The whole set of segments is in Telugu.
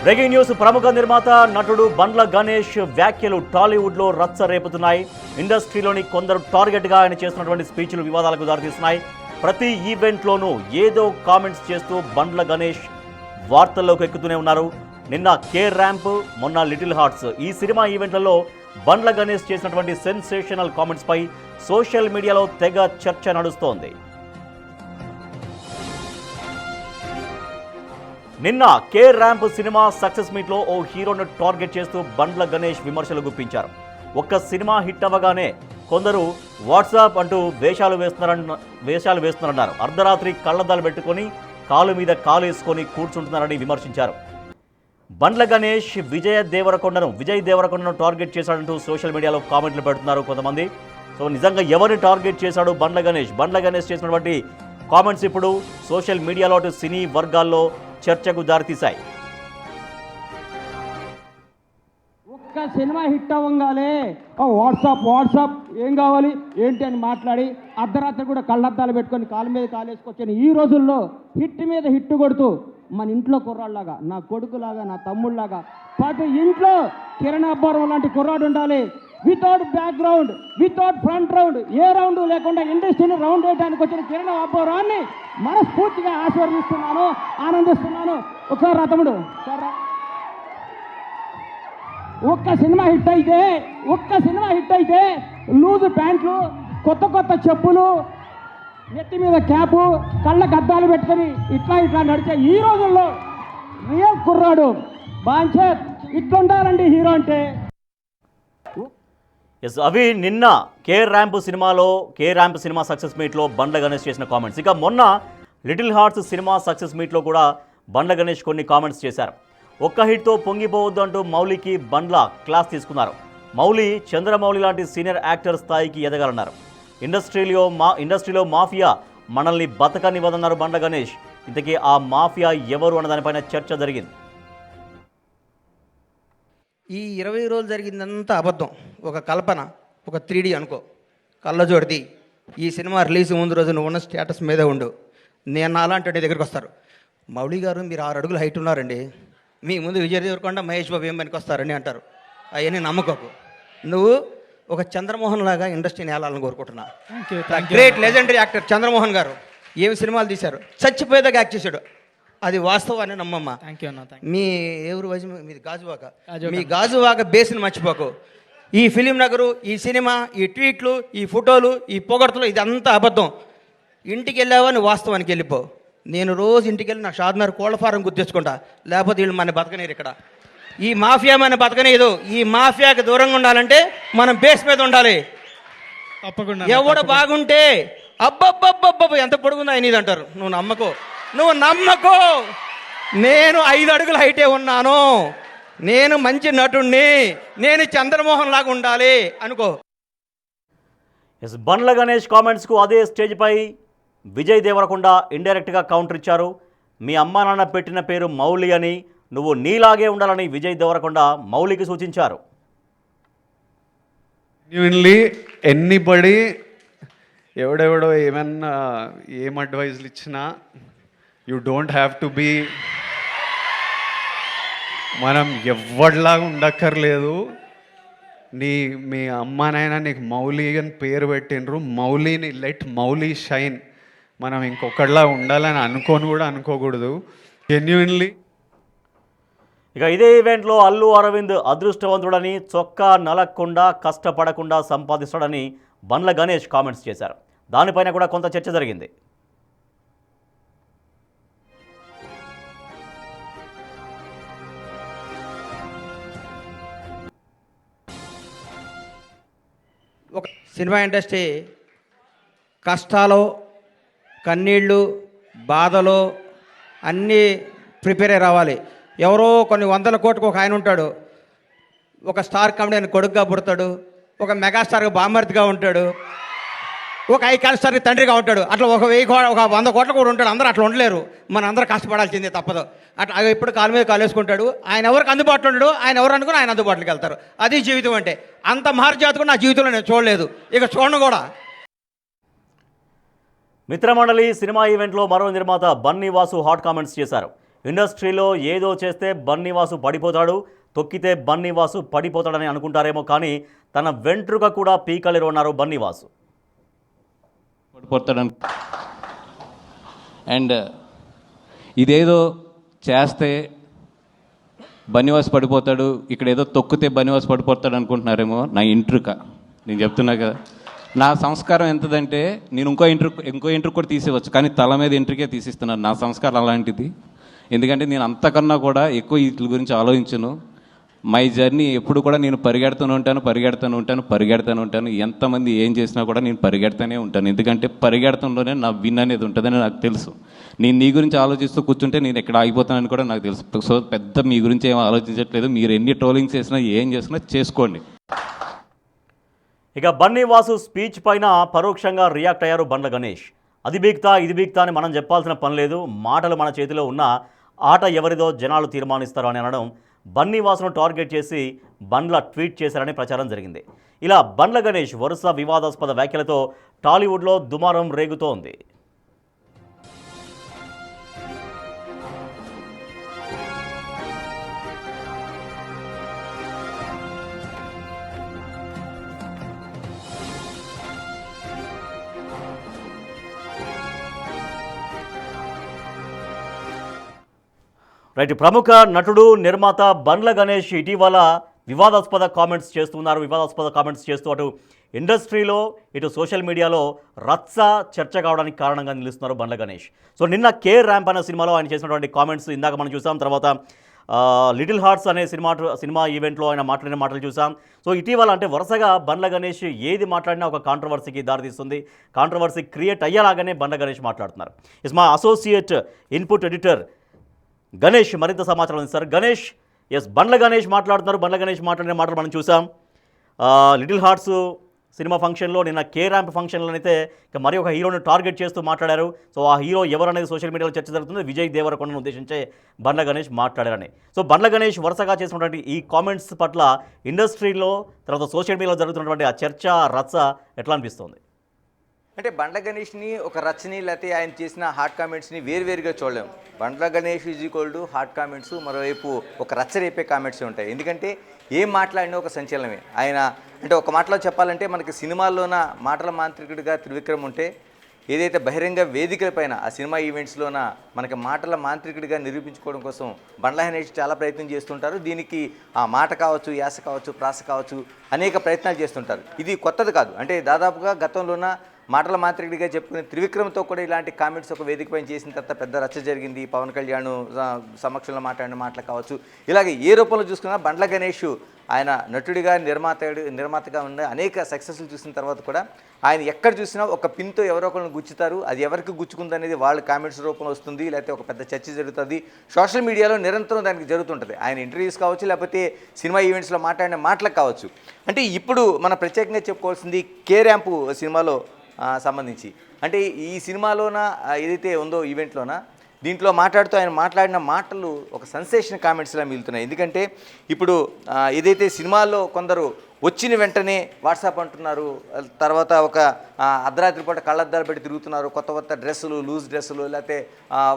Breaking news. ప్రముఖ నిర్మాత నటుడు బండ్ల గణేష్ వ్యాఖ్యలు టాలీవుడ్లో రచ్చ రేపుతున్నాయి. ఇండస్ట్రీలోని కొందరు టార్గెట్గా ఆయన చేస్తున్నటువంటి స్పీచ్లు వివాదాలకు దారితీస్తున్నాయి. ప్రతి ఈవెంట్లోనూ ఏదో కామెంట్స్ చేస్తూ బండ్ల గణేష్ వార్తల్లోకి ఎక్కుతూనే ఉన్నారు. నిన్న కే ర్యాంప్, మొన్న లిటిల్ హార్ట్స్ ఈ సినిమా ఈవెంట్లలో బండ్ల గణేష్ చేసినటువంటి సెన్సేషనల్ కామెంట్స్పై సోషల్ మీడియాలో తెగ చర్చ నడుస్తోంది. నిన్న కే ర్యాంప్ సినిమా సక్సెస్ మీట్లో ఓ హీరోను టార్గెట్ చేస్తూ బండ్ల గణేష్ విమర్శలు గుప్పించారు. ఒక్క సినిమా హిట్ అవ్వగానే కొందరు వాట్సాప్ అంటూ వేషాలు వేస్తున్నారన్నారు. అర్ధరాత్రి కళ్ళద్దాలు పెట్టుకొని కాలు మీద కాలు వేసుకొని కూర్చుంటున్నారని విమర్శించారు. బండ్ల గణేష్ విజయ్ దేవరకొండను టార్గెట్ చేశాడంటూ సోషల్ మీడియాలో కామెంట్లు పెడుతున్నారు కొంతమంది. సో నిజంగా ఎవరిని టార్గెట్ చేశాడు బండ్ల గణేష్ చేసినటువంటి కామెంట్స్ ఇప్పుడు సోషల్ మీడియాలో అటు సినీ వర్గాల్లో చర్చకు దారితీశాయి. ఒక్క సినిమా హిట్ అవ్వగానే వాట్సాప్ ఏం కావాలి ఏంటి అని మాట్లాడి అర్ధరాత్రి కూడా కళ్ళద్దాలు పెట్టుకొని కాలు మీద కాలేసుకొచ్చాను. ఈ రోజుల్లో హిట్ మీద హిట్ కొడుతూ మన ఇంట్లో కుర్రాళ్ళలాగా, నా కొడుకులాగా, నా తమ్ముళ్ళలాగా ప్రతి ఇంట్లో కిరణ్ అబ్బవరం లాంటి కుర్రాడు ఉండాలి. Without background, without front round, ఏ రౌండ్ లేకుండా ఇండస్ట్రీని రౌండ్ వేయడానికి వచ్చిన కిరణ్ అబ్బవరాన్ని మనస్ఫూర్తిగా ఆశీర్వదిస్తున్నాను, ఆనందిస్తున్నాను. ఒకసారి రా తమ్ముడు, సరే. ఒక్క సినిమా హిట్ అయితే లూజ్ ప్యాంట్లు, కొత్త చెప్పులు, నెత్తి మీద క్యాపు, కళ్ళకు అద్దాలు పెట్టుకొని ఇట్లా నడిచే ఈ రోజుల్లో రియల్ కుర్రాడు బాంచేత్ ఇట్లుండాలండి హీరో అంటే. అవి నిన్న కే ర్యాంప్ సినిమా సక్సెస్ మీట్లో బండ్ల గణేష్ చేసిన కామెంట్స్. ఇక మొన్న లిటిల్ హార్ట్స్ సినిమా సక్సెస్ మీట్లో కూడా బండ్ల గణేష్ కొన్ని కామెంట్స్ చేశారు. ఒక్క హిట్తో పొంగిపోవద్దు అంటూ మౌలికి బండ్ల క్లాస్ తీసుకున్నారు. మౌలి చంద్రమౌళి లాంటి సీనియర్ యాక్టర్ స్థాయికి ఎదగాలన్నారు. ఇండస్ట్రీలో మాఫియా మనల్ని బతకనివ్వదన్నారు బండ్ల గణేష్. ఇంతకీ ఆ మాఫియా ఎవరు అన్న దానిపైన చర్చ జరిగింది. ఈ 20 రోజులు జరిగిందంతా అబద్ధం, ఒక కల్పన, ఒక 3D అనుకో. కళ్ళజోడిది ఈ సినిమా రిలీజ్ ముందు రోజు నువ్వు ఉన్న స్టేటస్ మీదే ఉండు. నేను అలాంటి దగ్గరికి వస్తారు, మౌళి గారు మీరు 6 అడుగులు హైట్ ఉన్నారండి, మీ ముందు విజయ్ దేవరకొండ, మహేష్ బాబు ఏం పనికి వస్తారని అంటారు. అవన్నీ నమ్మకోకు. నువ్వు ఒక చంద్రమోహన్ లాగా ఇండస్ట్రీని ఏలాలని కోరుకుంటున్నా. గ్రేట్ లెజెండరీ యాక్టర్ చంద్రమోహన్ గారు ఏమి సినిమాలు తీశారు, చచ్చిపోయేదాకా యాక్ట్ చేశాడు. అది వాస్తవాన్ని నమ్మమ్మ. మీ ఎవరు మీది గాజువాక, మీ గాజువాక బేస్ని మర్చిపోకు. ఈ ఫిలిం నగరు, ఈ సినిమా, ఈ ట్వీట్లు, ఈ ఫోటోలు, ఈ పొగడ్తలు ఇదంతా అబద్ధం. ఇంటికి వెళ్ళావని వాస్తవానికి వెళ్ళిపో. నేను రోజు ఇంటికి వెళ్ళి నా షాద్నగర్ కోళ్ల ఫారం గుర్తించుకుంటా, లేకపోతే వీళ్ళు మన బతకనేరు. ఇక్కడ ఈ మాఫియా మన బతకనేదు. ఈ మాఫియాకి దూరంగా ఉండాలంటే మనం బేస్ మీద ఉండాలి. తప్పకుండా ఎవడు బాగుంటే అబ్బబ్బబ్బబ్బ ఎంత పొడుగుందా ఆయన ఇది అంటారు. నువ్వు నమ్మకో. నేను 5 అడుగుల హైటే ఉన్నాను, నేను మంచి నటుణ్ణి, నేను చంద్రమోహన్ లాగా ఉండాలి అనుకో. బండ్ల గణేష్ కామెంట్స్కు అదే స్టేజ్పై విజయ్ దేవరకొండ ఇండైరెక్ట్గా కౌంటర్ ఇచ్చారు. మీ అమ్మా నాన్న పెట్టిన పేరు మౌలి అని, నువ్వు నీలాగే ఉండాలని విజయ్ దేవరకొండ మౌలికి సూచించారు. ఎన్నిబడి ఎవడెవడో ఏమన్నా ఏం అడ్వైజ్లు ఇచ్చినా you don't have to be, మనం ఎవరిలాగా ఉండక్కర్లేదు. మీ అమ్మానైనా నీకు మౌలి అని పేరు పెట్టినరు, మౌలిని లెట్ మౌలి షైన్. మనం ఇంకొకళ్ళలా ఉండాలని అనుకోకూడదు. జెన్యున్లీ. ఇక ఇదే ఈవెంట్లో అల్లు అరవింద్ అదృష్టవంతుడని, చొక్కా నలగకుండా కష్టపడకుండా సంపాదిస్తాడని బండ్ల గణేష్ కామెంట్స్ చేశారు. దానిపైన కూడా కొంత చర్చ జరిగింది. ఒక సినిమా ఇండస్ట్రీ కష్టాలు, కన్నీళ్ళు, బాధలు అన్నీ ప్రిపేర్ అయ్యి రావాలి. ఎవరో కొన్ని 100 కోట్లకు ఒక ఆయన ఉంటాడు, ఒక స్టార్ కామెడీ కొడుకుగా పుడతాడు, ఒక మెగాస్టార్గా బామర్తిగా ఉంటాడు, ఒక ఐకాన్ స్టార్కి తండ్రిగా ఉంటాడు. అట్లా ఒక 100 కోట్ల కూడా ఉంటాడు. అందరూ అట్లా ఉండలేరు. మన అందరూ కష్టపడాల్సిందే, తప్పదు. అట్లా ఎప్పుడు కాలు మీద కాలు వేసుకుంటాడు. ఆయన ఎవరికి అందుబాటులో ఉంటాడు, ఆయన ఎవరు అనుకుని ఆయన అందుబాటులోకి వెళ్తారు. అది జీవితం అంటే. అంత మహర్జాత్ కూడా నా జీవితంలో నేను చూడలేదు, ఇక చూడను కూడా. మిత్రమండలి సినిమా ఈవెంట్లో మరో నిర్మాత బన్నీ వాసు హాట్ కామెంట్స్ చేశారు. ఇండస్ట్రీలో ఏదో చేస్తే బన్నీవాసు పడిపోతాడు, తొక్కితే బన్నీవాసు పడిపోతాడని అనుకుంటారేమో, కానీ తన వెంట్రుక కూడా పీకలేరు అన్నారు బన్నీవాసు. పడిపోతాడని అండ్ ఇదేదో చేస్తే బన్నీవాసు పడిపోతాడు, ఇక్కడ ఏదో తొక్కితే బన్నీవాసు పడిపోతాడు అనుకుంటున్నారేమో. నా ఇంట్రుక నేను చెప్తున్నా కదా, నా సంస్కారం ఎంతదంటే నేను ఇంకో ఇంట్రుక్ కూడా తీసేవచ్చు, కానీ తల మీద ఇంట్రుకే తీసిస్తున్నాను. నా సంస్కారం అలాంటిది. ఎందుకంటే నేను అంతకన్నా కూడా ఎక్కువ వీటి గురించి ఆలోచించను. మై జర్నీ ఎప్పుడు కూడా నేను పరిగెడుతూనే ఉంటాను. ఎంతమంది ఏం చేసినా కూడా నేను పరిగెడుతూనే ఉంటాను. ఎందుకంటే పరిగెడతంలోనే నా విన్ అనేది ఉంటుందని నాకు తెలుసు. నేను నీ గురించి ఆలోచిస్తూ కూర్చుంటే నేను ఎక్కడ ఆగిపోతానని కూడా నాకు తెలుసు. సో పెద్ద మీ గురించి ఏం ఆలోచించట్లేదు. మీరు ఎన్ని ట్రోలింగ్స్ చేసినా ఏం చేసినా చేసుకోండి. ఇక బన్నీవాసు స్పీచ్ పైన పరోక్షంగా రియాక్ట్ అయ్యారు బండ్ల గణేష్. అది బీక్తా ఇది బీక్తా అని మనం చెప్పాల్సిన పని లేదు, మాటలు మన చేతిలో ఉన్న ఆట ఎవరిదో జనాలు తీర్మానిస్తారు అని అనడం బన్నీవాసును టార్గెట్ చేసి బండ్ల ట్వీట్ చేశారని ప్రచారం జరిగింది. ఇలా బండ్ల గణేష్ వరుస వివాదాస్పద వ్యాఖ్యలతో టాలీవుడ్లో దుమారం రేగుతోంది. రైట్, ప్రముఖ నటుడు నిర్మాత బండ్ల గణేష్ ఇటీవల వివాదాస్పద కామెంట్స్ చేస్తూ అటు ఇండస్ట్రీలో ఇటు సోషల్ మీడియాలో రచ్చ చర్చ కావడానికి కారణంగా నిలుస్తున్నారు బండ్ల గణేష్. సో నిన్న కే ర్యాంప్ అనే సినిమాలో ఆయన చేసినటువంటి కామెంట్స్ ఇందాక మనం చూసాం. తర్వాత లిటిల్ హార్ట్స్ అనే సినిమా ఈవెంట్లో ఆయన మాట్లాడిన మాటలు చూసాం. సో ఇటీవల అంటే వరుసగా బండ్ల గణేష్ ఏది మాట్లాడినా ఒక కాంట్రవర్సీకి దారితీస్తుంది. కాంట్రవర్సీ క్రియేట్ అయ్యేలాగానే బండ్ల గణేష్ మాట్లాడుతున్నారు. ఇస్ మా అసోసియేట్ ఇన్పుట్ ఎడిటర్ గణేష్ మరింత సమాచారం ఇస్తారు. గణేష్, బండ్ల గణేష్ మాట్లాడుతున్నారు. బండ్ల గణేష్ మాట్లాడిన మాటలు మనం చూసాం. లిటిల్ హార్ట్స్ సినిమా ఫంక్షన్లో, నిన్న కే ర్యాంప్ ఫంక్షన్లో అయితే ఇక మరి ఒక హీరోని టార్గెట్ చేస్తూ మాట్లాడారు. సో ఆ హీరో ఎవరనేది సోషల్ మీడియాలో చర్చ జరుగుతుంది. విజయ్ దేవరకొండను ఉద్దేశించే బండ్ల గణేష్ మాట్లాడారని. సో బండ్ల గణేష్ వరుసగా చేసినటువంటి ఈ కామెంట్స్ పట్ల ఇండస్ట్రీలో తర్వాత సోషల్ మీడియాలో జరుగుతున్నటువంటి ఆ చర్చ రచ్చ ఎట్లా అనిపిస్తుంది? అంటే బండ్ల గణేష్ని ఒక రచని లేకపోతే ఆయన చేసిన హాట్ కామెంట్స్ని వేరువేరుగా చూడలేము. Bandla Ganesh is equal to hot comments, మరోవైపు ఒక రచ్చ రేపే కామెంట్స్ ఉంటాయి. ఎందుకంటే ఏం మాట్లాడినా ఒక సంచలనమే. ఆయన అంటే ఒక మాటలో చెప్పాలంటే మనకి సినిమాల్లోన మాటల మాంత్రికుడిగా త్రివిక్రమ్ ఉంటే, ఏదైతే బహిరంగ వేదికలపైన ఆ సినిమా ఈవెంట్స్లోన మనకి మాటల మాంత్రికుడిగా నిరూపించుకోవడం కోసం బండ్ల గణేష్ చాలా ప్రయత్నం చేస్తుంటారు. దీనికి ఆ మాట కావచ్చు, యాస కావచ్చు, ప్రాస కావచ్చు, అనేక ప్రయత్నాలు చేస్తుంటారు. ఇది కొత్తది కాదు. అంటే దాదాపుగా గతంలోన మాటల మాంత్రికుడిగా చెప్పుకునే త్రివిక్రమ్తో కూడా ఇలాంటి కామెంట్స్ ఒక వేదిక పైన చేసిన తర్వాత పెద్ద రచ్చ జరిగింది. పవన్ కళ్యాణ్ సమక్షంలో మాట్లాడిన మాటలు కావచ్చు, ఇలాగే ఏ రూపంలో చూసుకున్నా బండ్ల గణేష్ ఆయన నటుడిగా నిర్మాతగా ఉన్న అనేక సక్సెస్లు చూసిన తర్వాత కూడా ఆయన ఎక్కడ చూసినా ఒక పిన్తో ఎవరో ఒకరిని గుచ్చుతారు. అది ఎవరికి గుచ్చుకుందనేది వాళ్ళ కామెంట్స్ రూపంలో వస్తుంది, లేకపోతే ఒక పెద్ద చర్చ జరుగుతుంది. సోషల్ మీడియాలో నిరంతరం దానికి జరుగుతుంటుంది. ఆయన ఇంటర్వ్యూస్ కావచ్చు, లేకపోతే సినిమా ఈవెంట్స్లో మాట్లాడిన మాటలకు కావచ్చు. అంటే ఇప్పుడు మనం ప్రత్యేకంగా చెప్పుకోవాల్సింది కే ర్యాంపు సినిమాలో సంబంధించి. అంటే ఈ సినిమాలోన ఏదైతే ఉందో ఈవెంట్లోన దీంట్లో మాట్లాడుతూ ఆయన మాట్లాడిన మాటలు ఒక సెన్సేషన్ కామెంట్స్లా మిగులుతున్నాయి. ఎందుకంటే ఇప్పుడు ఏదైతే సినిమాల్లో కొందరు వచ్చిన వెంటనే వాట్సాప్ అంటున్నారు, తర్వాత ఒక అర్ధరాత్రి పూట కళ్ళద్దాలు పెట్టి తిరుగుతున్నారు, కొత్త డ్రెస్సులు, లూజ్ డ్రెస్సులు, లేకపోతే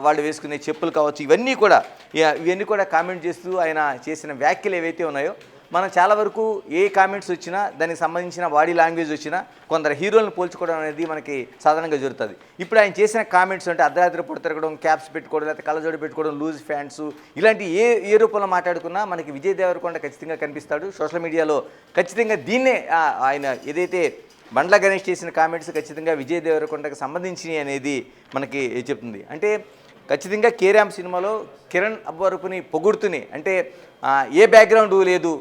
వాళ్ళు వేసుకునే చెప్పులు కావచ్చు, ఇవన్నీ కూడా కామెంట్ చేస్తూ ఆయన చేసిన వ్యాఖ్యలు ఏవైతే ఉన్నాయో, మనం చాలా వరకు ఏ కామెంట్స్ వచ్చినా దానికి సంబంధించిన బాడీ లాంగ్వేజ్ వచ్చినా కొందరు హీరోలను పోల్చుకోవడం అనేది మనకి సాధారణంగా జరుగుతుంది. ఇప్పుడు ఆయన చేసిన కామెంట్స్ అంటే అర్ధరాత్రి పూట తిరగడం, క్యాప్స్ పెట్టుకోవడం, లేకపోతే కళ్ళజోడు పెట్టుకోవడం, లూజ్ ఫ్యాంట్స్, ఇలాంటి ఏ రూపంలో మాట్లాడుకున్నా మనకి విజయ్ దేవరకొండ ఖచ్చితంగా కనిపిస్తాడు. సోషల్ మీడియాలో ఖచ్చితంగా దీన్నే ఆయన ఏదైతే బండ్ల గణేష్ చేసిన కామెంట్స్ ఖచ్చితంగా విజయ్ దేవరకొండకి సంబంధించినవి అనేది మనకి చెప్తుంది. అంటే ఖచ్చితంగా కే ర్యాంప్ సినిమాలో కిరణ్ అబ్బవరపుని పొగుడుతూనే, అంటే ఏ బ్యాక్గ్రౌండ్ లేదు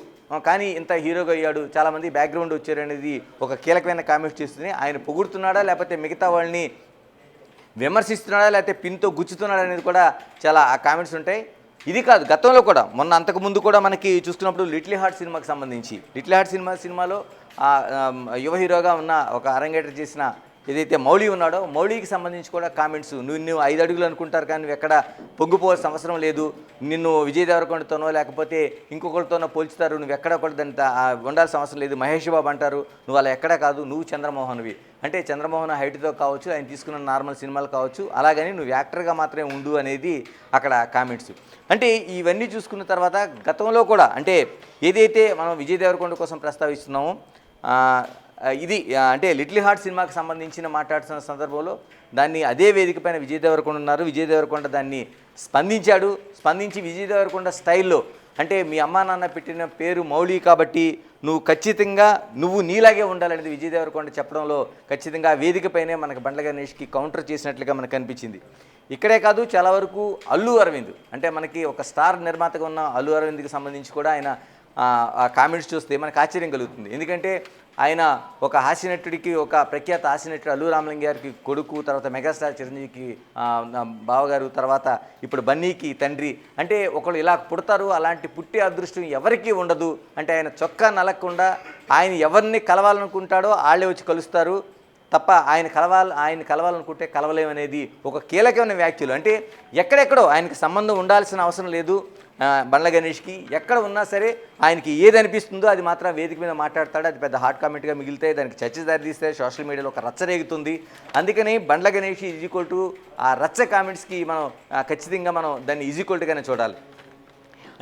కానీ ఇంత హీరోగా అయ్యాడు, చాలామంది బ్యాక్గ్రౌండ్ వచ్చారనేది ఒక కీలకమైన కామెంట్స్ చేస్తుంది. ఆయన పొగుడుతున్నాడా లేకపోతే మిగతా వాళ్ళని విమర్శిస్తున్నాడా లేకపోతే పిన్తో గుచ్చుతున్నాడా అనేది కూడా చాలా ఆ కామెంట్స్ ఉంటాయి. ఇది కాదు, గతంలో కూడా మొన్న అంతకుముందు కూడా మనకి చూసుకున్నప్పుడు లిటిల్ హార్ట్ సినిమాకి సంబంధించి లిటిల్ హార్ట్ సినిమాలో యువ హీరోగా ఉన్న ఒక అరంగేటర్ చేసిన ఏదైతే మౌలి ఉన్నాడో మౌలికి సంబంధించి కూడా కామెంట్స్ నువ్వు 5 అడుగులు అనుకుంటారు కానీ నువ్వు ఎక్కడ పొంగిపోవాల్సిన అవసరం లేదు, నిన్ను విజయ్ దేవరకొండతోనో లేకపోతే ఇంకొకరితోనో పోల్చుతారు, నువ్వు ఎక్కడ కూడా దాన్ని ఉండాల్సిన అవసరం లేదు, మహేష్ బాబు అంటారు, నువ్వు అలా ఎక్కడా కాదు, నువ్వు చంద్రమోహన్వి. అంటే చంద్రమోహన్ హైట్తో కావచ్చు, ఆయన తీసుకున్న నార్మల్ సినిమాలు కావచ్చు, అలాగని నువ్వు యాక్టర్గా మాత్రమే ఉండు అనేది అక్కడ కామెంట్స్. అంటే ఇవన్నీ చూసుకున్న తర్వాత గతంలో కూడా అంటే ఏదైతే మనం విజయ్ దేవరకొండ కోసం ప్రస్తావిస్తున్నామో ఇది అంటే లిటిల్ హార్ట్ సినిమాకి సంబంధించిన మాట్లాడుతున్న సందర్భంలో దాన్ని అదే వేదిక పైన విజయ్ దేవరకొండ ఉన్నారు. విజయ్ దేవరకొండ దాన్ని స్పందించి విజయ్ దేవరకొండ స్టైల్లో అంటే మీ అమ్మా నాన్న పెట్టిన పేరు మౌలి కాబట్టి నువ్వు ఖచ్చితంగా నువ్వు నీలాగే ఉండాలనేది విజయ్ దేవరకొండ చెప్పడంలో ఖచ్చితంగా ఆ వేదికపైనే మనకు బండ్ల గణేష్కి కౌంటర్ చేసినట్లుగా మనకు కనిపించింది. ఇక్కడే కాదు చాలా వరకు అల్లు అరవింద్ అంటే మనకి ఒక స్టార్ నిర్మాతగా ఉన్న అల్లు అరవింద్కి సంబంధించి కూడా ఆయన ఆ కామెంట్స్ చూస్తే మనకు ఆశ్చర్యం కలుగుతుంది. ఎందుకంటే ఆయన ఒక హాస్యనటుడికి ఒక ప్రఖ్యాత హాస్యనటుడు అల్లు రామలింగ గారికి కొడుకు, తర్వాత మెగాస్టార్ చిరంజీవికి బావగారు, తర్వాత ఇప్పుడు బన్నీకి తండ్రి. అంటే ఒకళ్ళు ఇలా పుడతారు, అలాంటి పుట్టే అదృష్టం ఎవరికీ ఉండదు. అంటే ఆయన చొక్కా నలగకుండా ఆయన ఎవరిని కలవాలనుకుంటాడో వాళ్ళే వచ్చి కలుస్తారు తప్ప ఆయన కలవాలనుకుంటే కలవలేమనేది ఒక కీలకమైన వ్యాఖ్యలు. అంటే ఎక్కడెక్కడో ఆయనకి సంబంధం ఉండాల్సిన అవసరం లేదు బండ్ల గణేష్కి. ఎక్కడ ఉన్నా సరే ఆయనకి ఏది అనిపిస్తుందో అది మాత్రం వేదిక మీద మాట్లాడతాడు. అది పెద్ద హాట్ కామెంట్గా మిగిలితే దానికి చర్చ దారితీస్తే సోషల్ మీడియాలో ఒక రచ్చ రేగుతుంది. అందుకని బండ్ల గణేష్ ఈజ్ఈక్వల్ టు ఆ రచ్చ కామెంట్స్కి మనం ఖచ్చితంగా మనం దాన్ని ఈజ్ఈక్వల్గానే చూడాలి.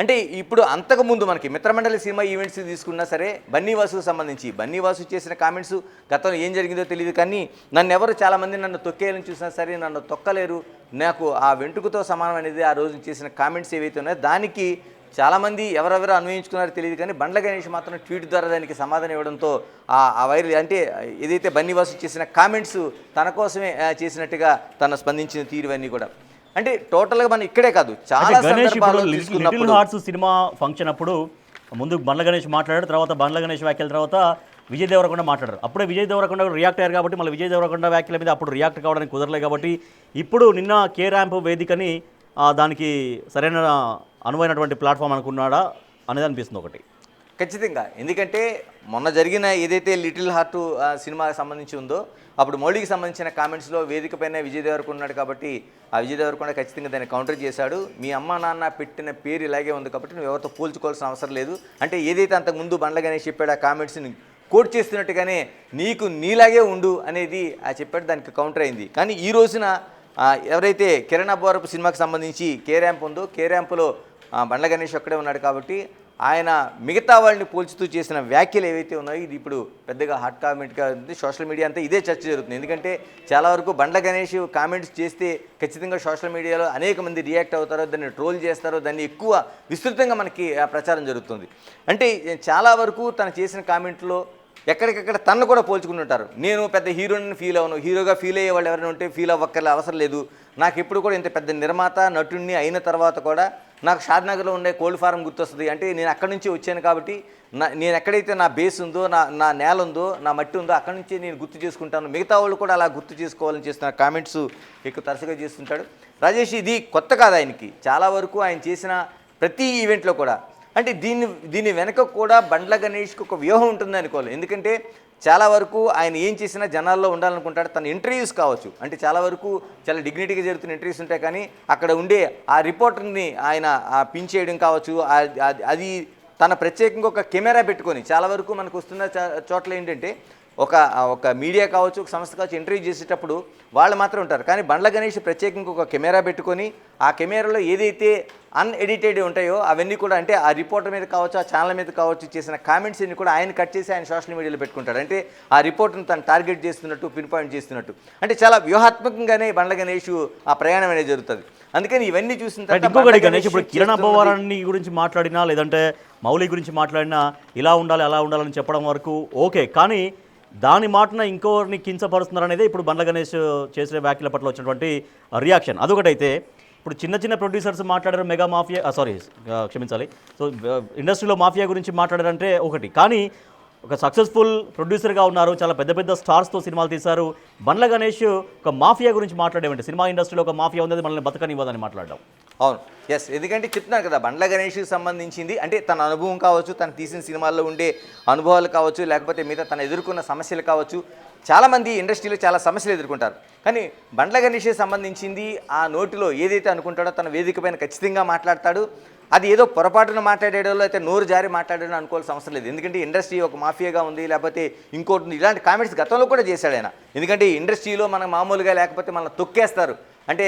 అంటే ఇప్పుడు అంతకుముందు మనకి మిత్రమండలి సినిమా ఈవెంట్స్ తీసుకున్నా సరే బన్నీ వాసుకు సంబంధించి బన్నీ వాసు చేసిన కామెంట్స్ గతంలో ఏం జరిగిందో తెలియదు, కానీ నన్ను ఎవరు చాలామంది నన్ను తొక్కేయాలని చూసినా సరే నన్ను తొక్కలేరు, నాకు ఆ వెంట్రుకతో సమానం అనేది ఆ రోజు చేసిన కామెంట్స్ ఏవైతే ఉన్నాయో దానికి చాలామంది ఎవరెవరు అన్వయించుకున్నారో తెలియదు, కానీ బండ్ల గణేష్ మాత్రం ట్వీట్ ద్వారా దానికి సమాధానం ఇవ్వడంతో ఆ వైరల్ అంటే ఏదైతే బన్నీ వాసు చేసిన కామెంట్స్ తన కోసమే చేసినట్టుగా తను స్పందించిన తీరువన్నీ కూడా. అంటే టోటల్గా మనం ఇక్కడే కాదు చాలా సందర్భాల్లో లిటిల్ హార్ట్స్ సినిమా ఫంక్షన్ అప్పుడు ముందు బండ్ల గణేష్ మాట్లాడారు, తర్వాత బండ్ల గణేష్ వ్యాఖ్యల తర్వాత విజయ్ దేవరకొండ మాట్లాడారు. అప్పుడే విజయ్ దేవరకొండ రియాక్ట్ అయ్యారు కాబట్టి మళ్ళీ విజయ్ దేవరకొండ వ్యాఖ్యల మీద అప్పుడు రియాక్ట్ కావడానికి కుదరలేదు కాబట్టి ఇప్పుడు నిన్న కే ర్యాంప్ వేదికని దానికి సరైన అనువైనటువంటి ప్లాట్ఫామ్ అనుకున్నాడా అనేది అనిపిస్తుంది ఒకటి. ఖచ్చితంగా, ఎందుకంటే మొన్న జరిగిన ఏదైతే లిటిల్ హార్ట్ సినిమాకి సంబంధించి ఉందో అప్పుడు మౌలికి సంబంధించిన కామెంట్స్లో వేదిక పైన విజయ్ దేవరకొండ ఉన్నాడు కాబట్టి ఆ విజయ్ దేవరకొండ ఖచ్చితంగా దాన్ని కౌంటర్ చేశాడు. మీ అమ్మ నాన్న పెట్టిన పేరు ఇలాగే ఉంది కాబట్టి నువ్వు ఎవరితో పోల్చుకోవాల్సిన అవసరం లేదు అంటే ఏదైతే అంతకుముందు బండ్ల గణేష్ చెప్పాడు ఆ కామెంట్స్ని కోట్ చేస్తున్నట్టుగానే నీకు నీలాగే ఉండు అనేది చెప్పాడు, దానికి కౌంటర్ అయింది. కానీ ఈ రోజున ఎవరైతే కిరణ్ అబ్బవరపు సినిమాకి సంబంధించి కే ర్యాంప్ ఉందో కే ర్యాంపులో బండ్ల గణేష్ ఒక్కడే ఉన్నాడు కాబట్టి ఆయన మిగతా వాళ్ళని పోల్చుతూ చేసిన వ్యాఖ్యలు ఏవైతే ఉన్నాయో ఇది ఇప్పుడు పెద్దగా హాట్ కామెంట్గా ఉంది. సోషల్ మీడియా అంతా ఇదే చర్చ జరుగుతుంది. ఎందుకంటే చాలా వరకు బండ్ల గణేష్ కామెంట్స్ చేస్తే ఖచ్చితంగా సోషల్ మీడియాలో అనేక మంది రియాక్ట్ అవుతారో, దాన్ని ట్రోల్ చేస్తారో, దాన్ని ఎక్కువ విస్తృతంగా మనకి ప్రచారం జరుగుతుంది. అంటే చాలా వరకు తను చేసిన కామెంట్లో ఎక్కడికక్కడ తను కూడా పోల్చుకుని ఉంటారు. నేను పెద్ద హీరోని ఫీల్ అవ్వను, హీరోగా ఫీల్ అయ్యే వాళ్ళు ఎవరైనా ఉంటే ఫీల్ అవ్వక్కర్లే అవసరం లేదు, నాకు ఎప్పుడు కూడా ఇంత పెద్ద నిర్మాత నటుడిని అయిన తర్వాత కూడా నాకు షాద్నగర్లో ఉండే కోల్డ్ ఫారం గుర్తొస్తుంది. అంటే నేను అక్కడి నుంచి వచ్చాను కాబట్టి నేను ఎక్కడైతే నా బేస్ ఉందో నా నేల ఉందో నా మట్టి ఉందో అక్కడి నుంచి నేను గుర్తు చేసుకుంటాను, మిగతా వాళ్ళు కూడా అలా గుర్తు చేసుకోవాలని చేస్తున్న కామెంట్స్ ఎక్కువ తరచుగా చేస్తుంటాడు. రాజేష్ ఇది కొత్త కాదు ఆయనకి, చాలా వరకు ఆయన చేసిన ప్రతి ఈవెంట్లో కూడా అంటే దీని వెనక కూడా బండ్ల గణేష్కి ఒక వ్యూహం ఉంటుంది అనుకోవాలి. ఎందుకంటే చాలా వరకు ఆయన ఏం చేసినా జనాల్లో ఉండాలనుకుంటాడు. తన ఇంటర్వ్యూస్ కావచ్చు అంటే చాలా వరకు చాలా డిగ్నిటీగా జరుగుతున్న ఇంటర్వ్యూస్ ఉంటాయి, కానీ అక్కడ ఉండే ఆ రిపోర్టర్ని ఆయన పిన్ చేయడం కావచ్చు, అది తన ప్రత్యేకంగా ఒక కెమెరా పెట్టుకొని చాలా వరకు మనకు వస్తున్న చోట్ల ఏంటంటే ఒక మీడియా కావచ్చు, ఒక సంస్థ కావచ్చు, ఇంటర్వ్యూ చేసేటప్పుడు వాళ్ళు మాత్రం ఉంటారు, కానీ బండ్ల గణేష్ ప్రత్యేకంగా ఒక కెమెరా పెట్టుకొని ఆ కెమెరాలో ఏదైతే అన్ఎడిటెడ్ ఉంటాయో అవన్నీ కూడా అంటే ఆ రిపోర్టర్ మీద కావచ్చు, ఆ ఛానల్ మీద కావచ్చు చేసిన కామెంట్స్ అన్ని కూడా ఆయన కట్ చేసి ఆయన సోషల్ మీడియాలో పెట్టుకుంటాడు. అంటే ఆ రిపోర్ట్ని తను టార్గెట్ చేస్తున్నట్టు, పిన్ పాయింట్ చేస్తున్నట్టు, అంటే చాలా వ్యూహాత్మకంగానే బండ్ల గణేష్ ఆ ప్రయాణం అనేది జరుగుతుంది. అందుకని ఇవన్నీ చూసిన తర్వాత ఇంకొకటి గణేష్ ఇప్పుడు కిరణ్ అబ్బవరాన్ని గురించి మాట్లాడినా లేదంటే మౌలి గురించి మాట్లాడినా ఇలా ఉండాలి అలా ఉండాలని చెప్పడం వరకు ఓకే, కానీ దాని మాటన ఇంకోరిని కించపరుస్తున్నారు అనేది ఇప్పుడు బండ్ల గణేష్ చేసిన వ్యాఖ్యల పట్ల వచ్చినటువంటి రియాక్షన్. అదొకటైతే ఇప్పుడు చిన్న ప్రొడ్యూసర్స్ మాట్లాడారు మెగా మాఫియా క్షమించాలి, సో ఇండస్ట్రీలో మాఫియా గురించి మాట్లాడారంటే ఒకటి, కానీ ఒక సక్సెస్ఫుల్ ప్రొడ్యూసర్గా ఉన్నారు, చాలా పెద్ద స్టార్స్తో సినిమాలు తీశారు. బండ్ల గణేష్ ఒక మాఫియా గురించి మాట్లాడేవంటే సినిమా ఇండస్ట్రీలో ఒక మాఫియా ఉంది, మనల్ని బతకనివ్వదని మాట్లాడడం. అవును, ఎస్, ఎందుకంటే చెప్తున్నాను కదా బండ్ల గణేష్కి సంబంధించింది అంటే తన అనుభవం కావచ్చు, తను తీసిన సినిమాల్లో ఉండే అనుభవాలు కావచ్చు, లేకపోతే మిగతా తను ఎదుర్కొన్న సమస్యలు కావచ్చు, చాలామంది ఇండస్ట్రీలో చాలా సమస్యలు ఎదుర్కొంటారు. కానీ బండ్ల గణేష్కి సంబంధించింది ఆ నోటిలో ఏదైతే అనుకుంటాడో తన వేదిక పైన ఖచ్చితంగా మాట్లాడతాడు. అది ఏదో పొరపాటున మాట్లాడేటోళ్ళు అయితే నోరు జారి మాట్లాడడం అనుకోవాల్సిన అవసరం లేదు. ఎందుకంటే ఇండస్ట్రీ ఒక మాఫియాగా ఉంది, లేకపోతే ఇంకోటి ఇలాంటి కామెంట్స్ గతంలో కూడా చేశాడు ఆయన. ఎందుకంటే ఇండస్ట్రీలో మనం మామూలుగా లేకపోతే మనం తొక్కేస్తారు, అంటే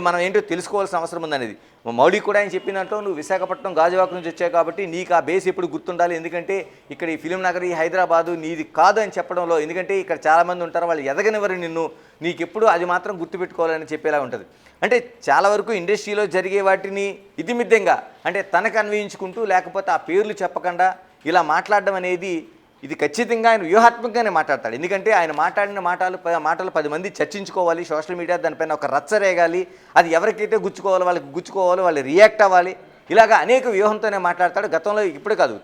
మనం ఏంటో తెలుసుకోవాల్సిన అవసరం ఉందనేది. మౌలి కూడా ఆయన చెప్పిన దాంట్లో, నువ్వు విశాఖపట్నం గాజువాక నుంచి వచ్చావు కాబట్టి నీకు ఆ బేస్ ఎప్పుడు గుర్తుండాలి, ఎందుకంటే ఇక్కడ ఈ ఫిలిం నగర్ ఈ హైదరాబాదు నీది కాదు అని చెప్పడంలో, ఎందుకంటే ఇక్కడ చాలామంది ఉంటారు వాళ్ళు ఎదగనివ్వరు నిన్ను, నీకెప్పుడు అది మాత్రం గుర్తుపెట్టుకోవాలని చెప్పేలా ఉంటుంది. అంటే చాలా వరకు ఇండస్ట్రీలో జరిగే వాటిని ఇతిమిద్దంగా అంటే తనకు అన్వయించుకుంటూ లేకపోతే ఆ పేర్లు చెప్పకుండా ఇలా మాట్లాడడం అనేది ఇది ఖచ్చితంగా ఆయన వ్యూహాత్మకంగానే మాట్లాడతాడు. ఎందుకంటే ఆయన మాట్లాడిన మాటలు 10 మంది చర్చించుకోవాలి, సోషల్ మీడియా దానిపైన ఒక రచ్చ రేగాలి, అది ఎవరికైతే గుచ్చుకోవాలో వాళ్ళకి గుచ్చుకోవాలో, వాళ్ళు రియాక్ట్ అవ్వాలి, ఇలాగా అనేక వ్యూహంతోనే మాట్లాడతాడు. గతంలో ఇప్పుడు కాదు,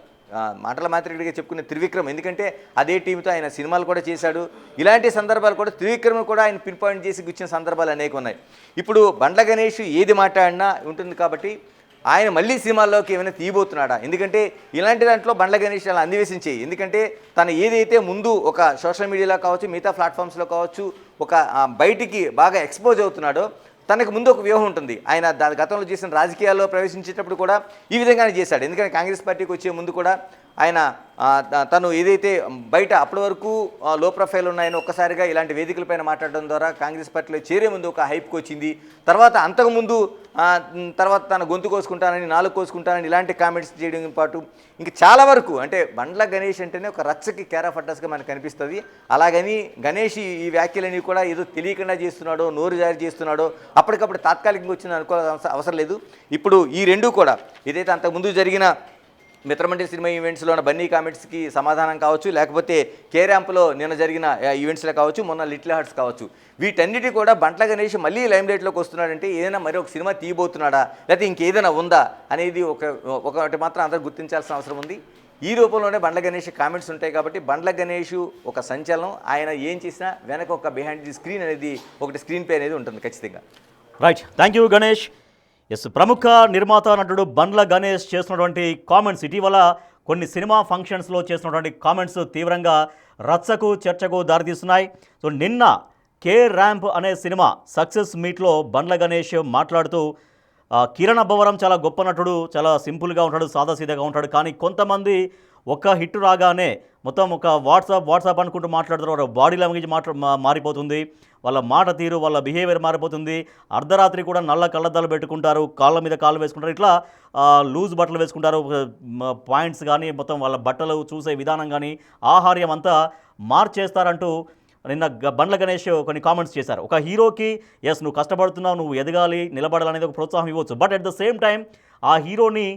మాటల మాత్రడిగా చెప్పుకునే త్రివిక్రమ్, ఎందుకంటే అదే టీంతో ఆయన సినిమాలు కూడా చేశాడు. ఇలాంటి సందర్భాలు కూడా త్రివిక్రమ్ కూడా ఆయన పిన్ పాయింట్ చేసి గుచ్చిన సందర్భాలు అనేక ఉన్నాయి. ఇప్పుడు బండ్ల గణేష్ ఏది మాట్లాడినా ఉంటుంది కాబట్టి ఆయన మళ్ళీ సినిమాల్లోకి ఏమైనా తీయబోతున్నాడా, ఎందుకంటే ఇలాంటి దాంట్లో బండ్ల గణేష్ అలా అన్వేషించేయి. ఎందుకంటే తను ఏదైతే ముందు ఒక సోషల్ మీడియాలో కావచ్చు, మిగతా ప్లాట్ఫామ్స్లో కావచ్చు, ఒక బయటికి బాగా ఎక్స్పోజ్ అవుతున్నాడో తనకు ముందు ఒక వ్యూహం ఉంటుంది. ఆయన గతంలో చేసిన రాజకీయాల్లో ప్రవేశించేటప్పుడు కూడా ఈ విధంగానే చేశాడు. ఎందుకంటే కాంగ్రెస్ పార్టీకి వచ్చే ముందు కూడా ఆయన తను ఏదైతే బయట అప్పటి వరకు లో ప్రొఫైల్ ఉన్నాయని ఒక్కసారిగా ఇలాంటి వేదికలపైన మాట్లాడడం ద్వారా కాంగ్రెస్ పార్టీలో చేరే ముందు ఒక హైప్కి వచ్చింది. అంతకుముందు తన గొంతు కోసుకుంటానని, నాలుగు కోసుకుంటానని ఇలాంటి కామెంట్స్ చేయడం పాటు ఇంక చాలా వరకు అంటే బండ్ల గణేష్ అంటేనే ఒక రచ్చకి కేర్ ఆఫ్ అడ్రస్గా మనకు కనిపిస్తుంది. అలాగని గణేష్ ఈ వ్యాఖ్యలని కూడా ఏదో తెలియకుండా చేస్తున్నాడో, నోరు జారీ చేస్తున్నాడో, అప్పటికప్పుడు తాత్కాలికంగా వచ్చింది అనుకోవాల్సిన అవసరం లేదు. ఇప్పుడు ఈ రెండు కూడా ఏదైతే అంతకుముందు జరిగిన మిత్రమండలి సినిమా ఈవెంట్స్లో ఉన్న బన్నీ కామెంట్స్కి సమాధానం కావచ్చు, లేకపోతే కే ర్యాంప్లో నిన్న జరిగిన ఈవెంట్స్లో కావచ్చు, మొన్న లిటిల్ హార్ట్స్ కావచ్చు, వీటన్నిటి కూడా బండ్ల గణేష్ మళ్ళీ లైమ్ లైట్లోకి వస్తున్నాడంటే ఏదైనా మరి ఒక సినిమా తీయబోతున్నాడా, లేకపోతే ఇంకేదైనా ఉందా అనేది ఒకటి మాత్రం అందరూ గుర్తించాల్సిన అవసరం ఉంది. ఈ రూపంలోనే బండ్ల గణేష్ కామెంట్స్ ఉంటాయి కాబట్టి బండ్ల గణేష్ ఒక సంచలనం. ఆయన ఏం చేసినా వెనక ఒక బిహైండ్ ది స్క్రీన్ అనేది ఒకటి స్క్రీన్ ప్లే అనేది ఉంటుంది ఖచ్చితంగా. Right, thank you Ganesh. Yes, ప్రముఖ నిర్మాత నటుడు బండ్ల గణేష్ చేస్తున్నటువంటి కామెంట్స్, ఇటీవల కొన్ని సినిమా ఫంక్షన్స్లో చేస్తున్నటువంటి కామెంట్స్ తీవ్రంగా రచ్చకు చర్చకు దారితీస్తున్నాయి. సో నిన్న కే ర్యాంప్ అనే సినిమా సక్సెస్ మీట్లో బండ్ల గణేష్ మాట్లాడుతూ కిరణ్ అబ్బవరం చాలా గొప్ప నటుడు, చాలా సింపుల్గా ఉంటాడు, సాదాసీదాగా ఉంటాడు, కానీ కొంతమంది ఒక్క హిట్ రాగానే మొత్తం ఒక వాట్సాప్ అనుకుంటూ మాట్లాడుతారు, వాళ్ళ బాడీ లాంగ్వేజ్ మారిపోతుంది, వాళ్ళ మాట తీరు, వాళ్ళ బిహేవియర్ మారిపోతుంది, అర్ధరాత్రి కూడా నల్ల కళ్ళద్దాలు పెట్టుకుంటారు, కాళ్ళ మీద కాళ్ళు వేసుకుంటారు, ఇట్లా లూజ్ బట్టలు వేసుకుంటారు, పాయింట్స్ కానీ మొత్తం వాళ్ళ బట్టలు చూసే విధానం కానీ ఆహార్యం అంతా మార్చేస్తారంటూ నిన్న బండ్ల గణేష్ కొన్ని కామెంట్స్ చేశారు. ఒక హీరోకి ఎస్ నువ్వు కష్టపడుతున్నావు, నువ్వు ఎదగాలి, నిలబడాలనేది ఒక ప్రోత్సాహం ఇవ్వచ్చు, but at the same time ఆ హీరోని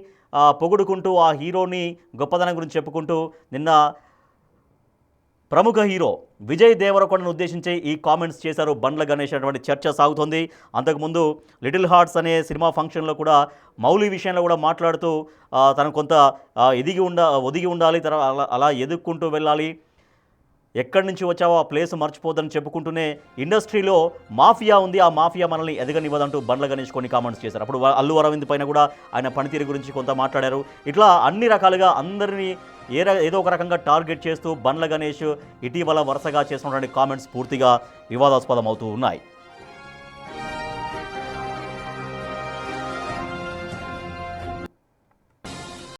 పొగుడుకుంటూ, ఆ హీరోని గొప్పదనం గురించి చెప్పుకుంటూ నిన్న ప్రముఖ హీరో విజయ్ దేవరకొండను ఉద్దేశించి ఈ కామెంట్స్ చేశారు బండ్ల గణేష్ అటువంటి చర్చ సాగుతోంది. అంతకుముందు లిటిల్ హార్ట్స్ అనే సినిమా ఫంక్షన్లో కూడా మౌలి విషయంలో కూడా మాట్లాడుతూ తను కొంత ఒదిగి ఉండాలి, అలా ఎదుక్కుంటూ వెళ్ళాలి, ఎక్కడి నుంచి వచ్చావో ఆ ప్లేస్ మర్చిపోద్దని చెప్పుకుంటూనే ఇండస్ట్రీలో మాఫియా ఉంది, ఆ మాఫియా మనల్ని ఎదగనివ్వదంటూ బండ్ల గణేష్ కొన్ని కామెంట్స్ చేశారు. అప్పుడు అల్లు అరవింద్ పైన కూడా ఆయన పనితీరు గురించి కొంత మాట్లాడారు. ఇట్లా అన్ని రకాలుగా అందరినీ ఏదో ఒక రకంగా టార్గెట్ చేస్తూ బండ్ల గణేష్ ఇటీవల వరుసగా చేసినటువంటి కామెంట్స్ పూర్తిగా వివాదాస్పదం అవుతూ ఉన్నాయి.